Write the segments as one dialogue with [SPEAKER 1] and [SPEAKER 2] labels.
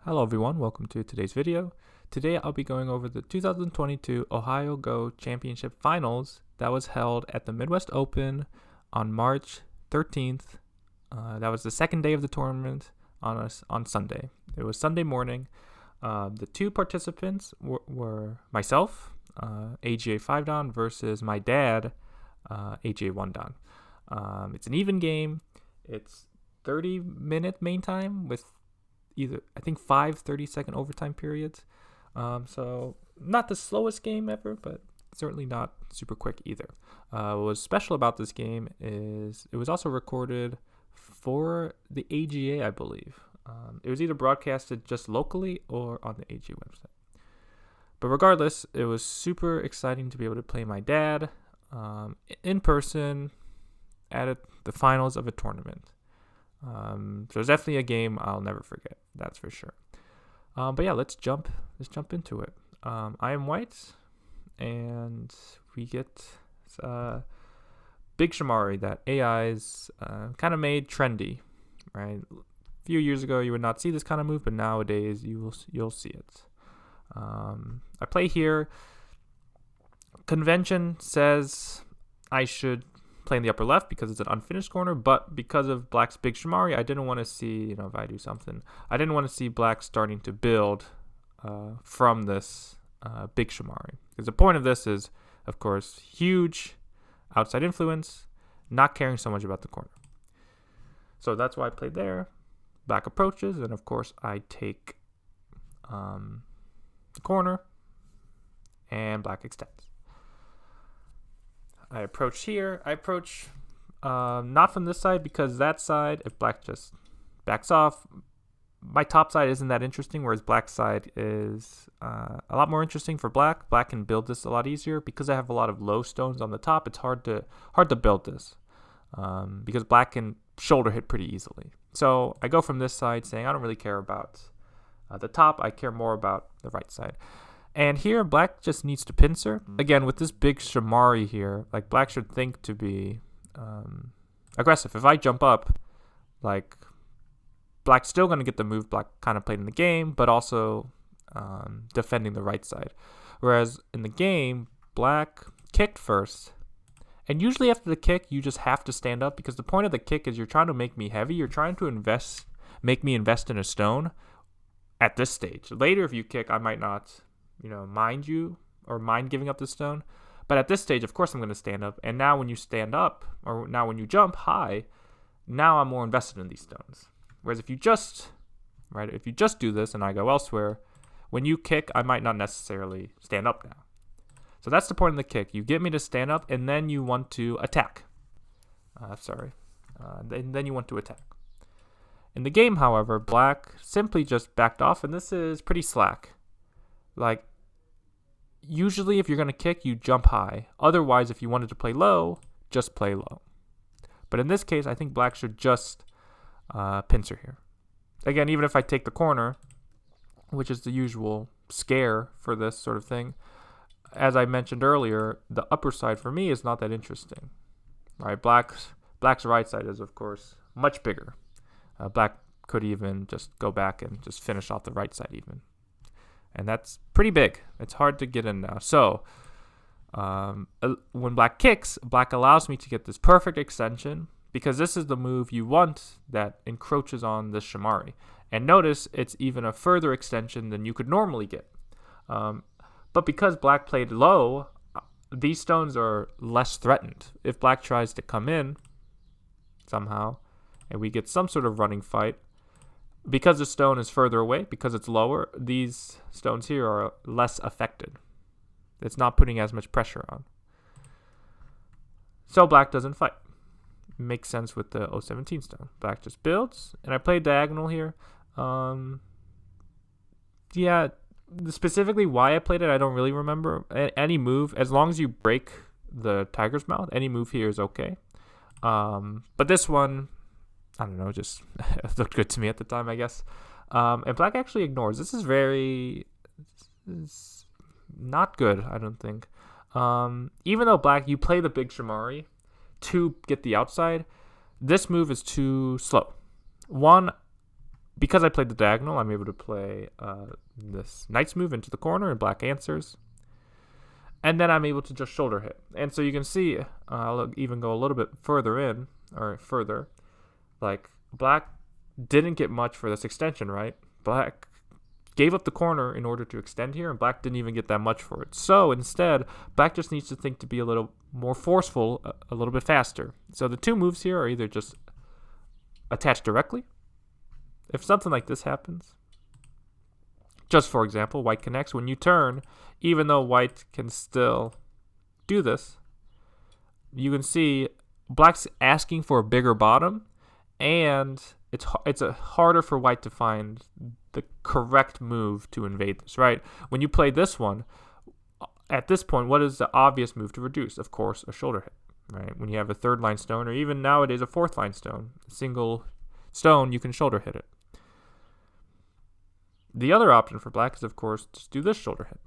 [SPEAKER 1] Hello everyone, welcome to today's video. Today I'll be going over the 2022 Ohio Go Championship Finals that was held at the Midwest Open on March 13th. That was the second day of the tournament on Sunday. It was Sunday morning. The two participants were myself, AGA 5 Dan, versus my dad, AGA 1 Dan. It's an even game. It's 30-minute main time with either, I think, 5 30-second overtime periods. So not the slowest game ever, but certainly not super quick either. What was special about this game is it was also recorded for the AGA, I believe. It was either broadcasted just locally or on the AGA website. But regardless, it was super exciting to be able to play my dad in person at the finals of a tournament. So it's definitely a game I'll never forget. That's for sure. But yeah, let's jump into it. I am white, and we get Big Shamari that AI's kind of made trendy, right? A few years ago, you would not see this kind of move, but nowadays you'll see it. I play here. Convention says I should play in the upper left because it's an unfinished corner, but because of Black's Big Shamari, I didn't want to see, if I do something, I didn't want to see Black starting to build from this Big Shamari. Because the point of this is, of course, huge outside influence, not caring so much about the corner. So that's why I played there. Black approaches, and of course I take the corner, and Black extends. I approach here. I approach not from this side because that side, if Black just backs off, my top side isn't that interesting, whereas Black's side is a lot more interesting for Black. Black can build this a lot easier because I have a lot of low stones on the top. It's hard to build this because Black can shoulder hit pretty easily. So I go from this side saying I don't really care about the top. I care more about the right side. And here, Black just needs to pincer. Again, with this Big Shamari here, like, Black should think to be aggressive. If I jump up, like, Black's still going to get the move Black kind of played in the game, but also defending the right side. Whereas in the game, Black kicked first. And usually after the kick, you just have to stand up because the point of the kick is you're trying to make me heavy. You're trying to make me invest in a stone at this stage. Later, if you kick, I might not mind you or mind giving up the stone. But at this stage, of course, I'm going to stand up. And now when you stand up, or now when you jump high, now I'm more invested in these stones. Whereas if you just do this and I go elsewhere, when you kick, I might not necessarily stand up now. So that's the point of the kick. You get me to stand up, and then you want to attack. Then you want to attack. In the game, however, Black simply just backed off, and this is pretty slack. Like, usually if you're going to kick, you jump high. Otherwise, if you wanted to play low, just play low. But in this case, I think Black should just pincer here. Again, even if I take the corner, which is the usual scare for this sort of thing, as I mentioned earlier, the upper side for me is not that interesting. Right? Black's right side is, of course, much bigger. Black could even just go back and just finish off the right side even. And that's pretty big. It's hard to get in now. So when Black kicks, Black allows me to get this perfect extension because this is the move you want that encroaches on this Shamari. And notice it's even a further extension than you could normally get. But because Black played low, these stones are less threatened. If Black tries to come in somehow and we get some sort of running fight, because the stone is further away, because it's lower, these stones here are less affected. It's not putting as much pressure on. So Black doesn't fight. Makes sense with the 017 stone. Black just builds, and I played diagonal here. Specifically why I played it, I don't really remember. Any move, as long as you break the tiger's mouth, any move here is okay. But this one, I don't know, just it looked good to me at the time, I guess. And Black actually ignores. This is not good, I don't think. Even though Black, you play the Big Shamari to get the outside, this move is too slow. One, because I played the diagonal, I'm able to play this knight's move into the corner, and black answers. And then I'm able to just shoulder hit. And so you can see, I'll even go a little bit further in, or further. Like, black didn't get much for this extension, right? Black gave up the corner in order to extend here, and black didn't even get that much for it. So instead, black just needs to think to be a little more forceful, a little bit faster. So the two moves here are either just attached directly. If something like this happens, just for example, white connects. When you turn, even though white can still do this, you can see black's asking for a bigger bottom, and it's harder for white to find the correct move to invade this, right? When you play this one, at this point, what is the obvious move to reduce? Of course, a shoulder hit, right? When you have a third line stone, or even nowadays a fourth line stone, a single stone, you can shoulder hit it. The other option for black is, of course, to do this shoulder hit.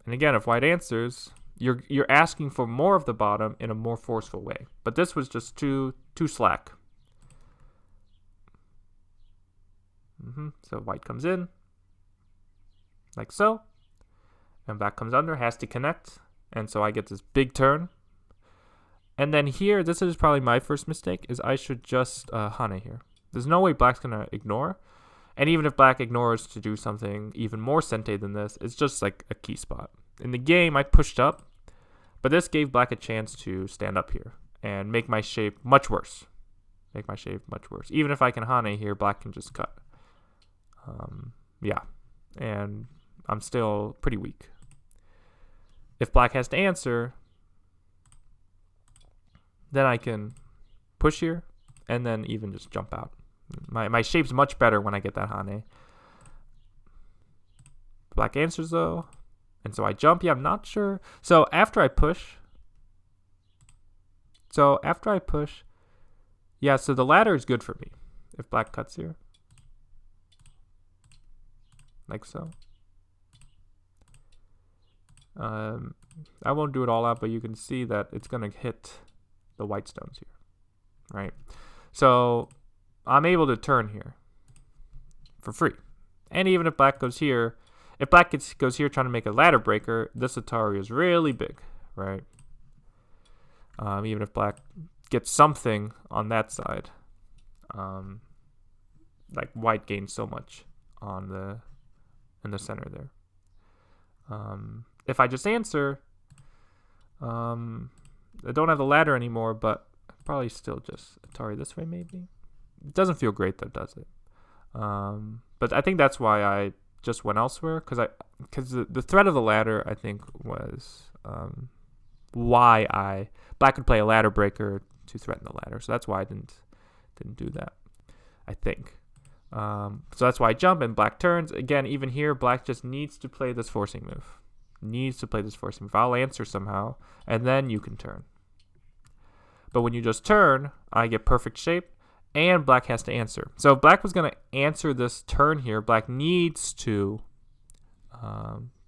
[SPEAKER 1] And again, if white answers, you're asking for more of the bottom in a more forceful way. But this was just too slack. So white comes in, like so. And black comes under, has to connect. And so I get this big turn. And then here, this is probably my first mistake, is I should just Hane here. There's no way black's going to ignore. And even if black ignores to do something even more sente than this, it's just like a key spot. In the game, I pushed up, but this gave black a chance to stand up here and make my shape much worse. Even if I can Hane here, black can just cut. Yeah, and I'm still pretty weak. If black has to answer, then I can push here and then even just jump out. My shape's much better when I get that Hane. Black answers though, and so I jump. Yeah, I'm not sure. So after I push, yeah, so the ladder is good for me. If black cuts here, like so. I won't do it all out, but you can see that it's going to hit the white stones here, right? So I'm able to turn here for free. And even if black goes here, if black goes here trying to make a ladder breaker, this Atari is really big, right? Even if black gets something on that side, like white gains so much on in the center there. If I just answer, I don't have the ladder anymore, but probably still just Atari this way maybe. It doesn't feel great though, does it? But I think that's why I just went elsewhere, because the threat of the ladder, I think, was why black could play a ladder breaker to threaten the ladder. So that's why I didn't do that, I think. So that's why I jump and black turns. Again, even here, black just needs to play this forcing move. I'll answer somehow, and then you can turn. But when you just turn, I get perfect shape, and black has to answer. So if black was going to answer this turn here, black needs to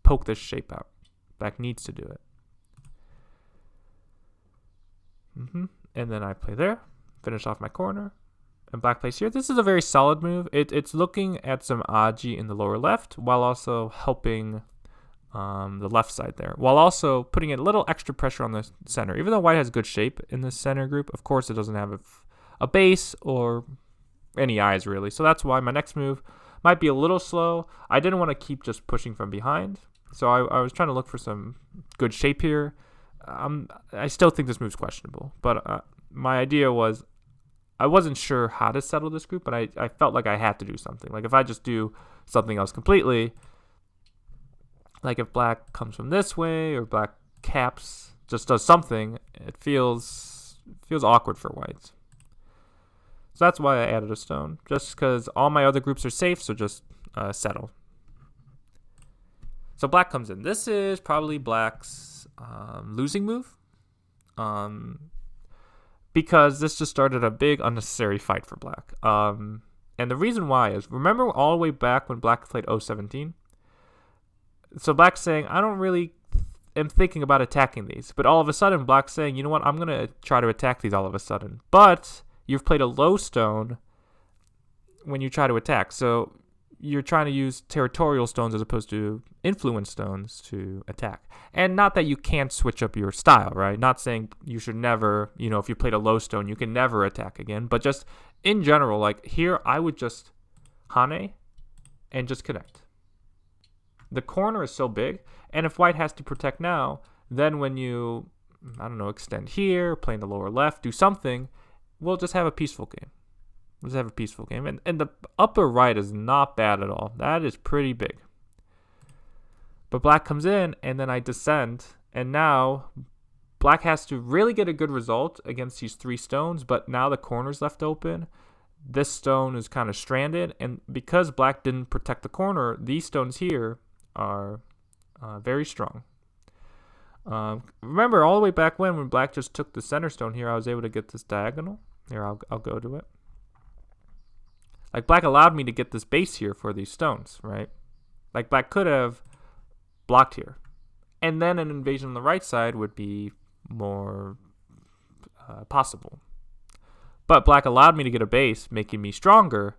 [SPEAKER 1] poke this shape out. Black needs to do it. And then I play there, finish off my corner, and black plays here. This is a very solid move. It's looking at some Aji in the lower left, while also helping the left side there, while also putting a little extra pressure on the center. Even though white has good shape in this center group, of course it doesn't have a base or any eyes really. So that's why my next move might be a little slow. I didn't want to keep just pushing from behind, so I was trying to look for some good shape here. I still think this move's questionable, but my idea was I wasn't sure how to settle this group, but I felt like I had to do something. Like if I just do something else completely, like if black comes from this way or black caps, just does something, it feels awkward for whites. So that's why I added a stone, just because all my other groups are safe, so just settle. So black comes in. This is probably black's losing move, because this just started a big unnecessary fight for black. And the reason why is, remember all the way back when black played 017? So black's saying, I don't really am thinking about attacking these. But all of a sudden, black's saying, you know what, I'm going to try to attack these all of a sudden. But you've played a low stone when you try to attack. So you're trying to use territorial stones as opposed to influence stones to attack. And not that you can't switch up your style, right? Not saying you should never, if you played a low stone, you can never attack again. But just in general, like here, I would just Hane and just connect. The corner is so big, and if white has to protect now, then when you, extend here, play in the lower left, do something, we'll just have a peaceful game. Let's have a peaceful game. And the upper right is not bad at all. That is pretty big. But black comes in, and then I descend. And now black has to really get a good result against these 3 stones. But now the corner's left open. This stone is kind of stranded. And because black didn't protect the corner, these stones here are very strong. Remember, all the way back when black just took the center stone here, I was able to get this diagonal. Here, I'll go to it. Like, black allowed me to get this base here for these stones, right? Like, black could have blocked here. And then an invasion on the right side would be more possible. But black allowed me to get a base, making me stronger.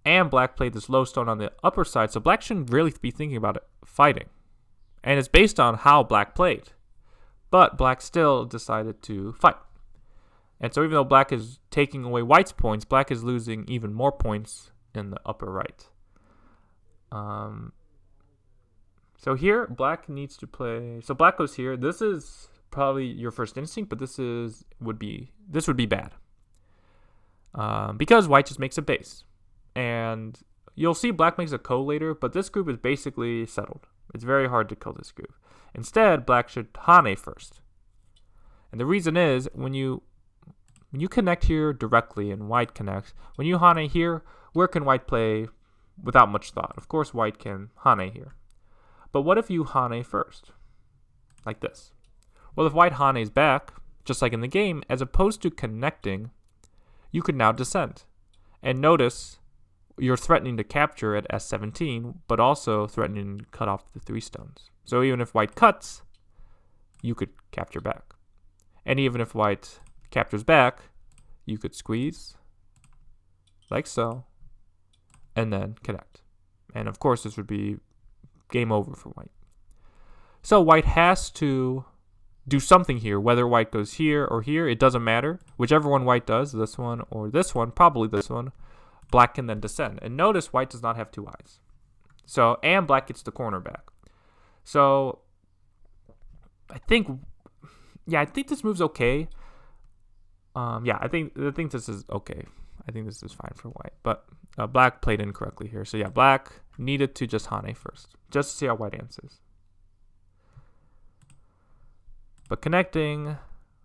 [SPEAKER 1] And black played this low stone on the upper side, so black shouldn't really be thinking about it fighting. And it's based on how black played. But black still decided to fight. And so even though black is taking away white's points, black is losing even more points in the upper right. So here, black needs to play. So black goes here. This is probably your first instinct, but this would be bad. Because white just makes a base. And you'll see black makes a ko later, but this group is basically settled. It's very hard to kill this group. Instead, black should Hane first. And the reason is, when you connect here directly and white connects, when you Hane here, where can white play without much thought? Of course, white can Hane here. But what if you Hane first? Like this. Well, if white Hane's back, just like in the game, as opposed to connecting, you could now descend. And notice, you're threatening to capture at S17, but also threatening to cut off the 3 stones. So even if white cuts, you could capture back. And even if white captures back, you could squeeze, like so, and then connect. And of course, this would be game over for white. So white has to do something here, whether white goes here or here, it doesn't matter. Whichever one white does, this one or this one, probably this one, black can then descend. And notice white does not have 2 eyes. So, and black gets the corner back. So, I think this move's okay. I think this is okay. I think this is fine for white. But black played incorrectly here. So yeah, black needed to just Hane first, just to see how white answers. But connecting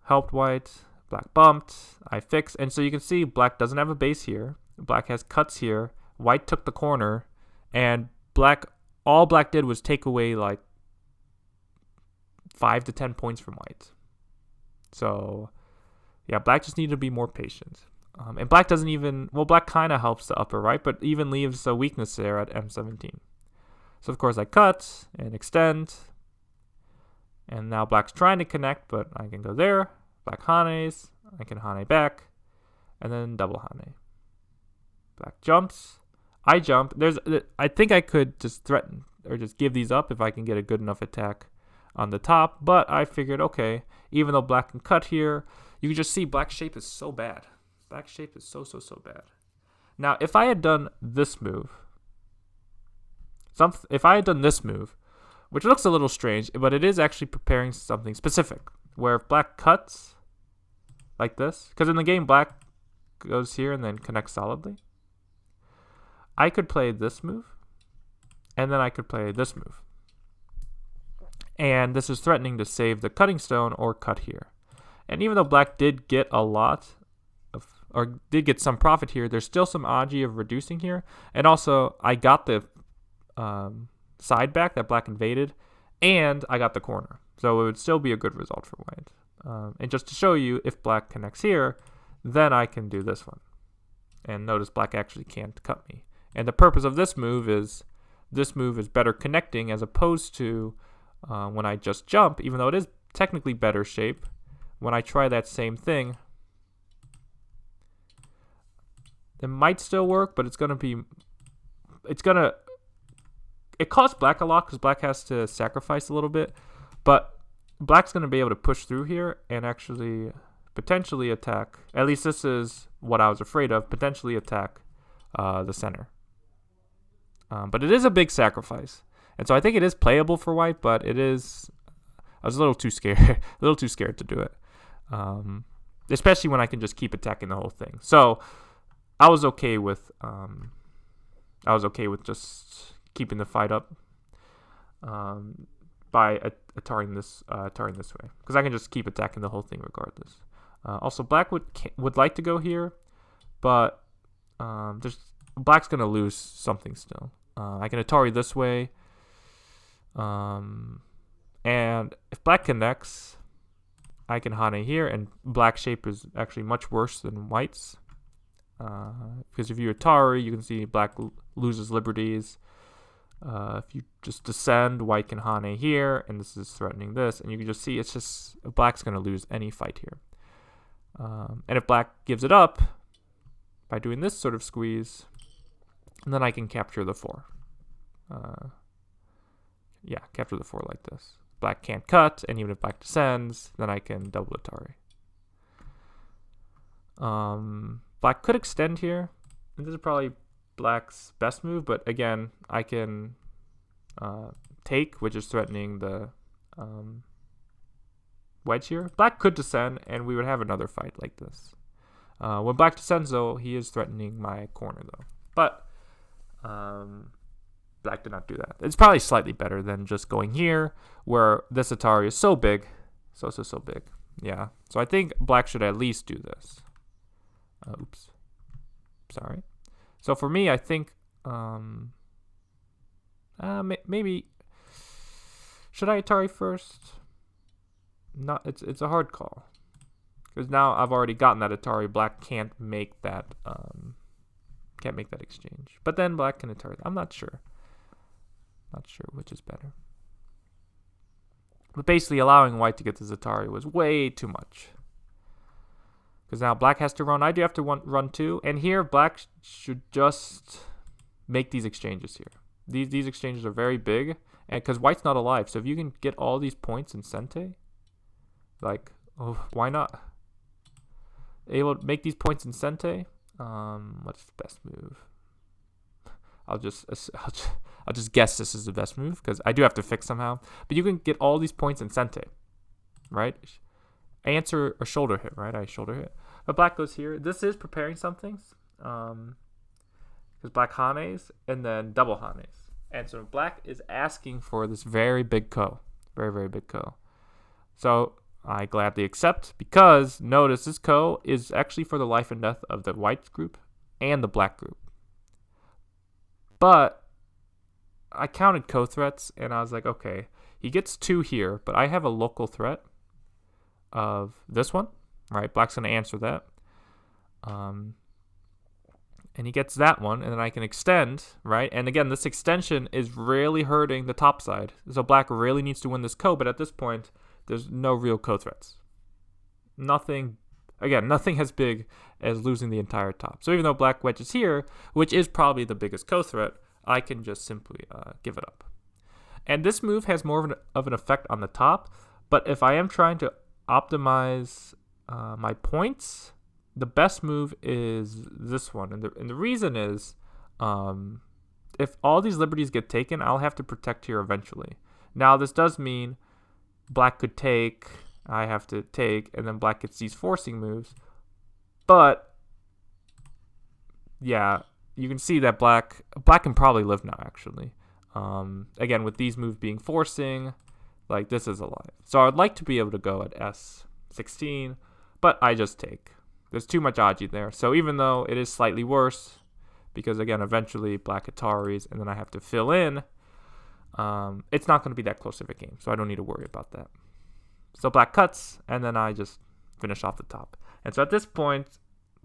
[SPEAKER 1] helped white. Black bumped. I fixed. And so you can see black doesn't have a base here. Black has cuts here. White took the corner. And all black did was take away like 5 to 10 points from white. So yeah, black just needed to be more patient. And black doesn't even, black kind of helps the upper right, but even leaves a weakness there at M17. So of course I cut and extend. And now black's trying to connect, but I can go there. Black Hanes. I can Hane back. And then double Hane. Black jumps. I jump. I think I could just threaten or just give these up if I can get a good enough attack on the top. But I figured, okay, even though black can cut here, you can just see black shape is so bad. Black shape is so bad. Now, if I had done this move, which looks a little strange, but it is actually preparing something specific, where if black cuts like this, because in the game black goes here and then connects solidly, I could play this move, and then I could play this move. And this is threatening to save the cutting stone or cut here. And even though black did get did get some profit here, there's still some Aji of reducing here. And also, I got the side back that black invaded, and I got the corner. So it would still be a good result for white. And just to show you, if black connects here, then I can do this one. And notice black actually can't cut me. And the purpose of this move is better connecting as opposed to when I just jump, even though it is technically better shape. When I try that same thing, It might still work, but it's gonna be, it costs black a lot because black has to sacrifice a little bit, but black's gonna be able to push through here and actually potentially attack. At least this is what I was afraid of. Potentially attack the center. But it is a big sacrifice, and so I think it is playable for white. But it is, I was a little too scared, a little too scared to do it, especially when I can just keep attacking the whole thing. So I was okay with just keeping the fight up by attarring this way, because I can just keep attacking the whole thing regardless. Also, black would like to go here, but black's gonna lose something still. I can Atari this way, and if black connects, I can Hane here, and black shape is actually much worse than white's. Because if you Atari, you can see black loses liberties. If you just descend, white can Hane here, and this is threatening this, and you can just see it's just black's gonna lose any fight here. And if black gives it up by doing this sort of squeeze, and then I can capture the 4. Yeah, capture the 4 like this. Black can't cut, and even if black descends, then I can double Atari. Black could extend here, and this is probably black's best move, but again, I can take, which is threatening the wedge here. Black could descend, and we would have another fight like this. When black descends, though, he is threatening my corner, though. But black did not do that. It's probably slightly better than just going here, where this Atari is so big. So big. Yeah. So I think black should at least do this. Oops. Sorry. So for me, I think maybe should I Atari first? Not. It's a hard call, because now I've already gotten that Atari. Black can't make that exchange. But then black can Atari. I'm not sure. Not sure which is better. But basically, allowing white to get this Atari was way too much. Because now black has to run. I do have to run too. And here, black should just make these exchanges here. These exchanges are very big. And because white's not alive. So if you can get all these points in Sente, like, oh, why not? Able to make these points in Sente. What's the best move? I'll just guess this is the best move, because I do have to fix somehow. But you can get all these points in Sente, right? Answer a shoulder hit, right? I shoulder hit. But black goes here. This is preparing something, because black Hanes and then double Hanes. And so black is asking for this very big ko. Very, very big ko. So I gladly accept, because notice this ko is actually for the life and death of the white group and the black group. But I counted ko threats, and I was like, okay, he gets 2 here, but I have a local threat of this one, right? Black's going to answer that. And he gets that one, and then I can extend, right? And again, this extension is really hurting the top side. So black really needs to win this ko, but at this point, there's no real ko threats. Nothing as big as losing the entire top. So even though black wedges here, which is probably the biggest ko threat, I can just simply give it up. And this move has more of an effect on the top, but if I am trying to optimize my points, the best move is this one. And the reason is, if all these liberties get taken, I'll have to protect here eventually. Now, this does mean black could take, I have to take, and then black gets these forcing moves. But yeah, you can see that black can probably live now, actually. Again, with these moves being forcing, like, this is alive. So I'd like to be able to go at S16, but I just take. There's too much Aji there. So even though it is slightly worse, because again, eventually black Ataris, and then I have to fill in, it's not going to be that close of a game, so I don't need to worry about that. So black cuts, and then I just finish off the top. And so at this point,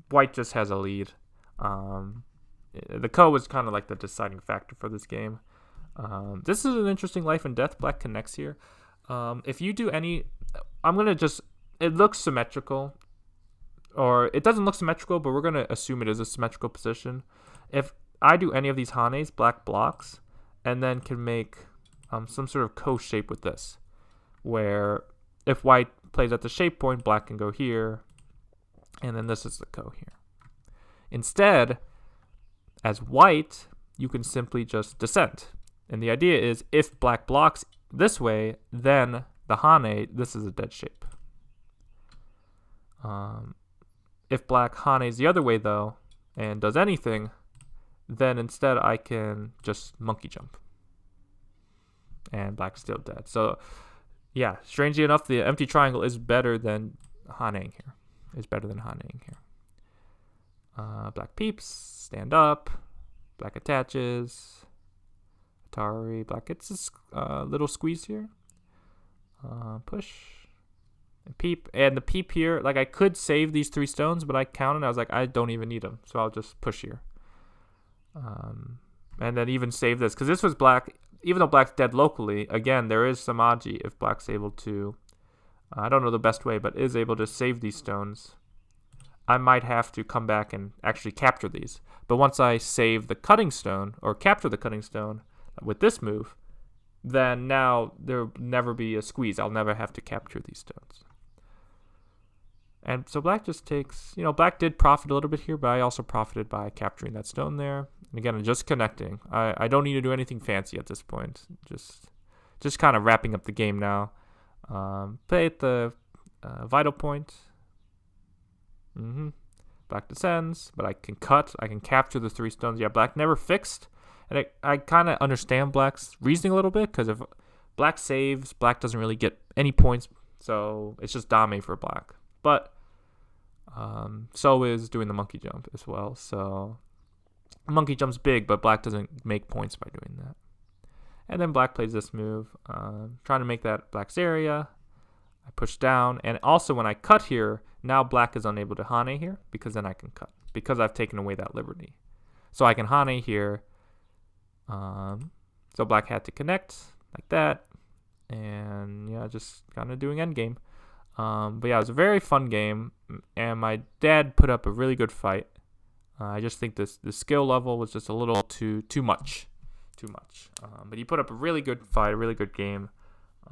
[SPEAKER 1] white just has a lead. The ko is kind of like the deciding factor for this game. This is an interesting life and death. Black connects here. If you do any, I'm going to just, it looks symmetrical. or it doesn't look symmetrical, but we're going to assume it is a symmetrical position. If I do any of these hanes, black blocks, and then can make some sort of ko shape with this, where if white plays at the shape point, black can go here, and then this is the ko here. Instead, as white, you can simply just descend. And the idea is if black blocks this way, then the hane, this is a dead shape. If black hanes the other way, though, and does anything, then instead I can just monkey jump. And black's still dead. So, yeah, strangely enough, the empty triangle is better than haneing here. Black peeps, stand up. Black attaches. Atari, black gets a little squeeze here. Push. And peep. And the peep here, like I could save these 3 stones, but I counted. I was like, I don't even need them. So I'll just push here. And then even save this. Because this was black. Even though black's dead locally, again, there is some agi if black's able to, I don't know the best way, but is able to save these stones. I might have to come back and actually capture these. But once I save the cutting stone, or capture the cutting stone with this move, then now there'll never be a squeeze. I'll never have to capture these stones. And so black just takes, black did profit a little bit here, but I also profited by capturing that stone there. And again, I'm just connecting. I don't need to do anything fancy at this point. Just kind of wrapping up the game now. Play at the vital point. Black descends, but I can cut. I can capture the 3 stones. Yeah, black never fixed. And I kind of understand black's reasoning a little bit, because if black saves, black doesn't really get any points. So it's just dame for black. But so is doing the monkey jump as well. So monkey jump's big, but black doesn't make points by doing that. And then black plays this move, trying to make that black's area. I push down, and also when I cut here, now black is unable to hane here, because then I can cut, because I've taken away that liberty. So I can hane here. So black had to connect like that, and yeah, just kind of doing endgame. But yeah, it was a very fun game, and my dad put up a really good fight. I just think the skill level was just a little too much. But he put up a really good fight, a really good game.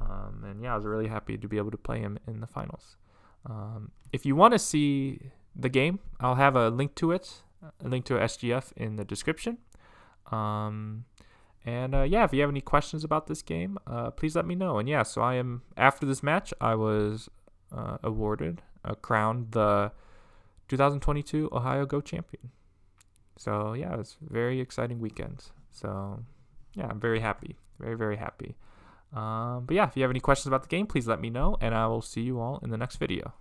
[SPEAKER 1] And yeah, I was really happy to be able to play him in the finals. If you want to see the game, I'll have a link to it, a link to SGF in the description. Yeah, if you have any questions about this game, please let me know. And yeah, so after this match, I was crowned the 2022 Ohio Go champion. So yeah, it was a very exciting weekend. So yeah, I'm very happy, very, very happy. But yeah, if you have any questions about the game, please let me know, and I will see you all in the next video.